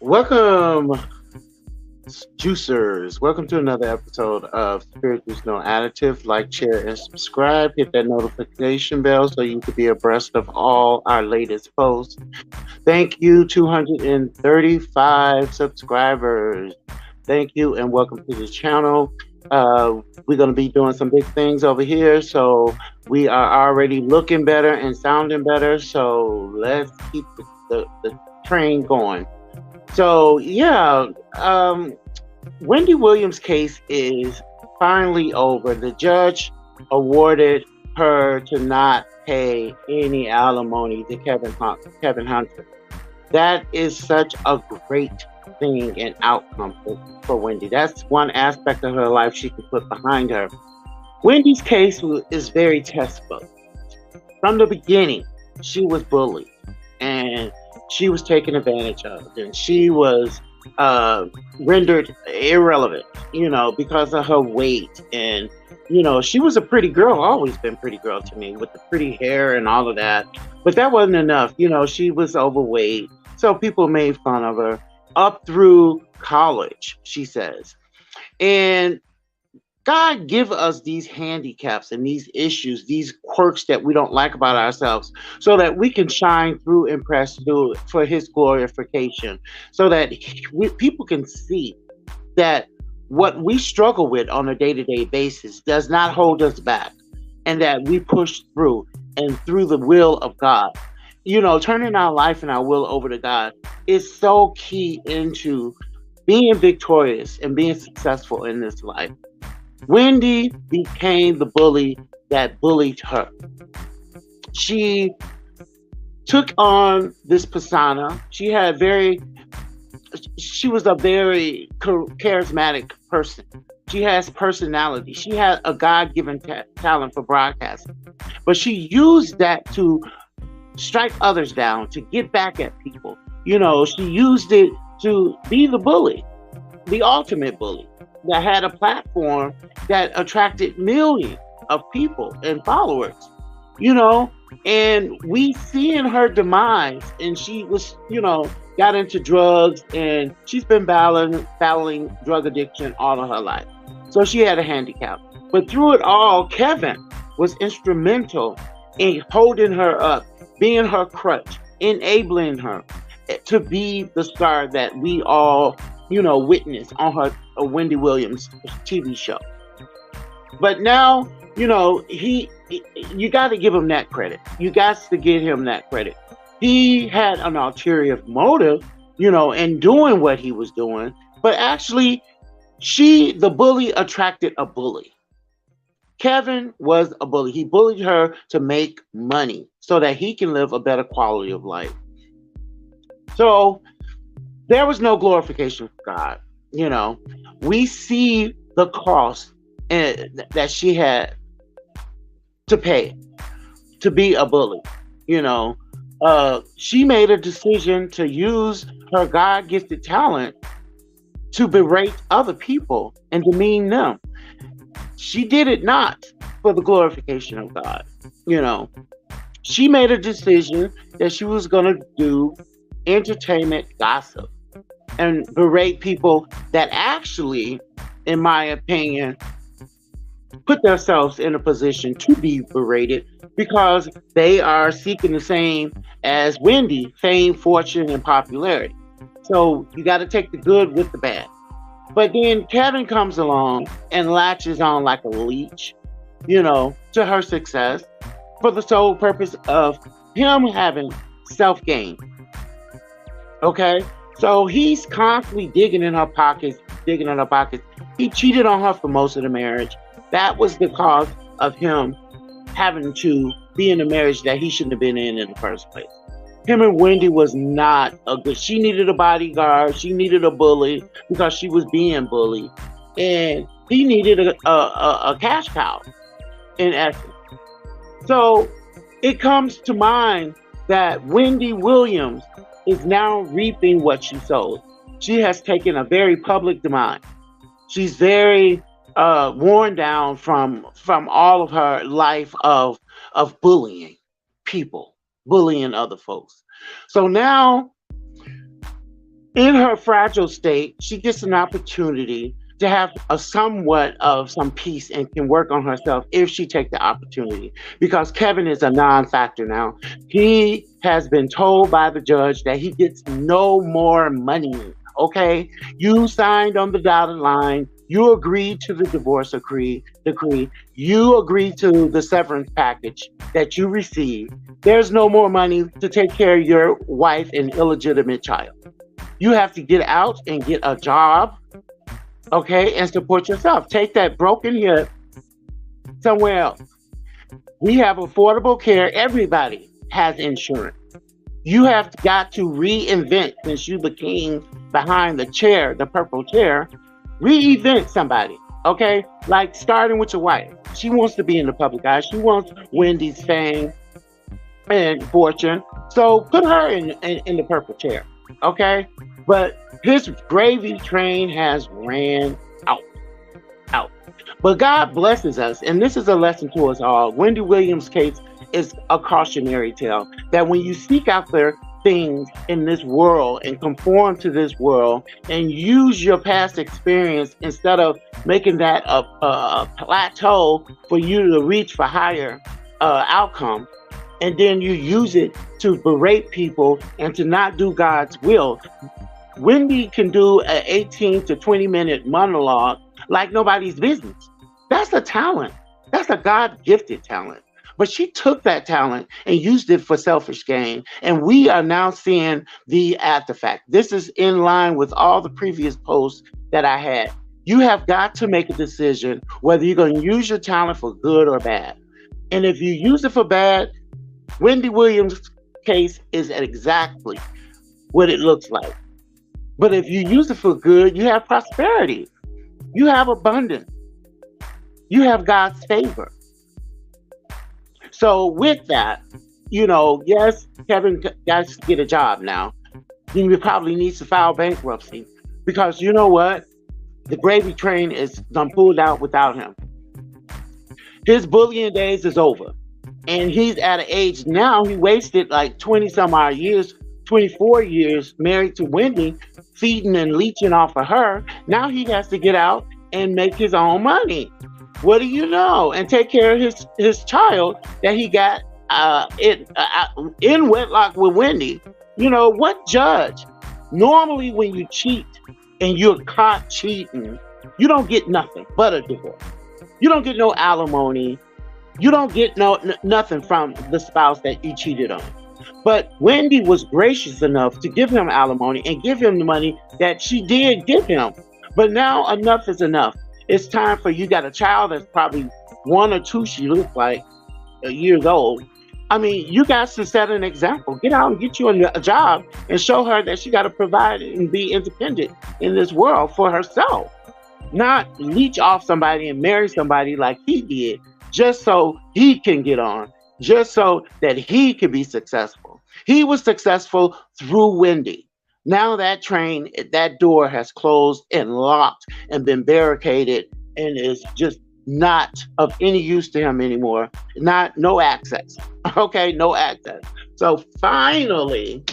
Welcome, juicers. Welcome to another episode of Spirit Juice No Additive. Like, share, and subscribe. Hit that notification bell so you can be abreast of all our latest posts. Thank you, 235 subscribers. Thank you, and welcome to the channel. We're going to be doing some big things over here, so we are already looking better and sounding better. So let's keep the train going. So yeah, Wendy Williams' case is finally over. The judge awarded her to not pay any alimony to Kevin Hunter. That is such a great thing and outcome for Wendy. That's one aspect of her life she can put behind her. Wendy's case is very textbook. From the beginning, she was bullied and she was taken advantage of, and she was rendered irrelevant, because of her weight. And, she was a pretty girl, always been pretty girl to me, with the pretty hair and all of that. But that wasn't enough. She was overweight. So people made fun of her up through college, she says. And God give us these handicaps and these issues, these quirks that we don't like about ourselves, so that we can shine through and press through for His glorification, so that people can see that what we struggle with on a day-to-day basis does not hold us back, and that we push through and through the will of God. Turning our life and our will over to God is so key into being victorious and being successful in this life. Wendy became the bully that bullied her. She took on this persona. She was a very charismatic person. She has personality. She had a God-given talent for broadcasting. But she used that to strike others down, to get back at people. She used it to be the bully, the ultimate bully, that had a platform that attracted millions of people and followers, and we see in her demise, and she was, got into drugs, and she's been battling drug addiction all of her life. So she had a handicap. But through it all, Kevin was instrumental in holding her up, being her crutch, enabling her to be the star that we all, witnessed on her Wendy Williams TV show. But now, you got to give him that credit. You got to give him that credit. He had an ulterior motive, in doing what he was doing. But actually, the bully, attracted a bully. Kevin was a bully. He bullied her to make money so that he can live a better quality of life. So there was no glorification for God. We see the cost that she had to pay to be a bully. She made a decision to use her God-gifted talent to berate other people and demean them. She did it not for the glorification of God. She made a decision that she was going to do entertainment gossip and berate people that actually, in my opinion, put themselves in a position to be berated, because they are seeking the same as Wendy: fame, fortune, and popularity. So you got to take the good with the bad. But then Kevin comes along and latches on like a leech, to her success, for the sole purpose of him having self-gain. Okay? So he's constantly digging in her pockets. He cheated on her for most of the marriage. That was the cause of him having to be in a marriage that he shouldn't have been in the first place. Him and Wendy was not a good. She needed a bodyguard. She needed a bully because she was being bullied, and he needed a cash cow, in essence. So it comes to mind that Wendy Williams is now reaping what she sowed. She has taken a very public demise. She's very worn down from all of her life of bullying people, bullying other folks. So now In her fragile state, she gets an opportunity to have a somewhat of some peace and can work on herself if she take the opportunity. Because Kevin is a non-factor now. He has been told by the judge that he gets no more money. Okay, you signed on the dotted line. You agreed to the divorce decree. You agreed to the severance package that you received. There's no more money to take care of your wife and illegitimate child. You have to get out and get a job, okay, and support yourself. Take that broken hip somewhere else. We have affordable care. Everybody has insurance. You have got to reinvent, since you're the king behind the chair, the purple chair, reinvent somebody, okay? Like starting with your wife. She wants to be in the public eye. She wants Wendy's fame and fortune. So put her in the purple chair, okay? But his gravy train has ran out. But God blesses us, and this is a lesson to us all. Wendy Williams' case is a cautionary tale that when you seek out their things in this world and conform to this world and use your past experience instead of making that a plateau for you to reach for higher outcome, and then you use it to berate people and to not do God's will. Wendy can do an 18 to 20 minute monologue like nobody's business. That's a talent. That's a God-gifted talent. But she took that talent and used it for selfish gain. And we are now seeing the afterfact. This is in line with all the previous posts that I had. You have got to make a decision whether you're going to use your talent for good or bad. And if you use it for bad, Wendy Williams' case is exactly what it looks like. But if you use it for good, you have prosperity. You have abundance. You have God's favor. So with that, yes, Kevin got to get a job now. He probably needs to file bankruptcy because you know what? The gravy train is done pulled out without him. His bullying days is over. And he's at an age now, he wasted like 20 some odd years, 24 years married to Wendy, feeding and leeching off of her. Now he has to get out and make his own money. What do you know? And take care of his child that he got in wedlock with Wendy. What judge? Normally when you cheat and you're caught cheating, you don't get nothing but a divorce. You don't get no alimony. You don't get nothing from the spouse that you cheated on. But Wendy was gracious enough to give him alimony and give him the money that she did give him. But now enough is enough. It's time for you got a child that's probably 1 or 2, she looks like, years old. I mean, you guys to set an example. Get out and get you a job and show her that she got to provide and be independent in this world for herself. Not leech off somebody and marry somebody like he did just so he can get on, just so that he could be successful. He was successful through Wendy. Now that train, that door has closed and locked and been barricaded and is just not of any use to him anymore. No access. Okay, no access. So finally,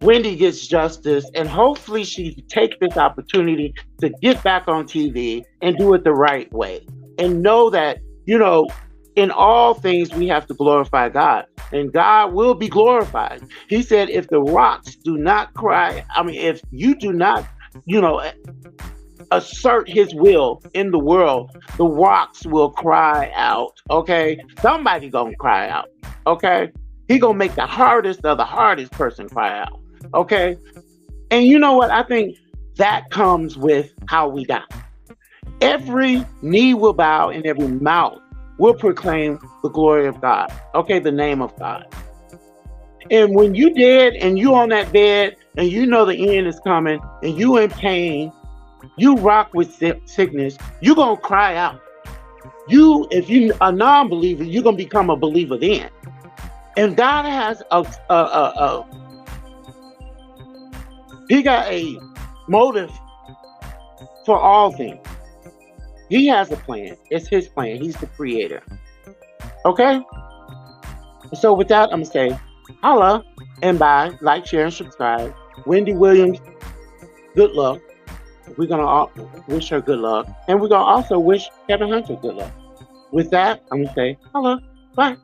Wendy gets justice, and hopefully she takes this opportunity to get back on TV and do it the right way. And know that, in all things we have to glorify God, and God will be glorified. He said, if the rocks do not cry, if you do not, assert his will in the world, the rocks will cry out. Okay, somebody gonna cry out. Okay, he gonna make the hardest of the hardest person cry out. Okay, and you know what? I think that comes with how we die. Every knee will bow and every mouth will proclaim the glory of God. Okay, the name of God. And when you dead and you on that bed and you know the end is coming and you in pain, you rock with sickness, you gonna cry out. If you a non-believer, you're gonna become a believer then. And God has he got a motive for all things. He has a plan. It's his plan. He's the creator. Okay? So with that, I'm going to say holla and bye. Like, share, and subscribe. Wendy Williams, good luck. We're gonna wish her good luck, and we're gonna also wish Kevin Hunter good luck. With that, I'm gonna say hello, bye.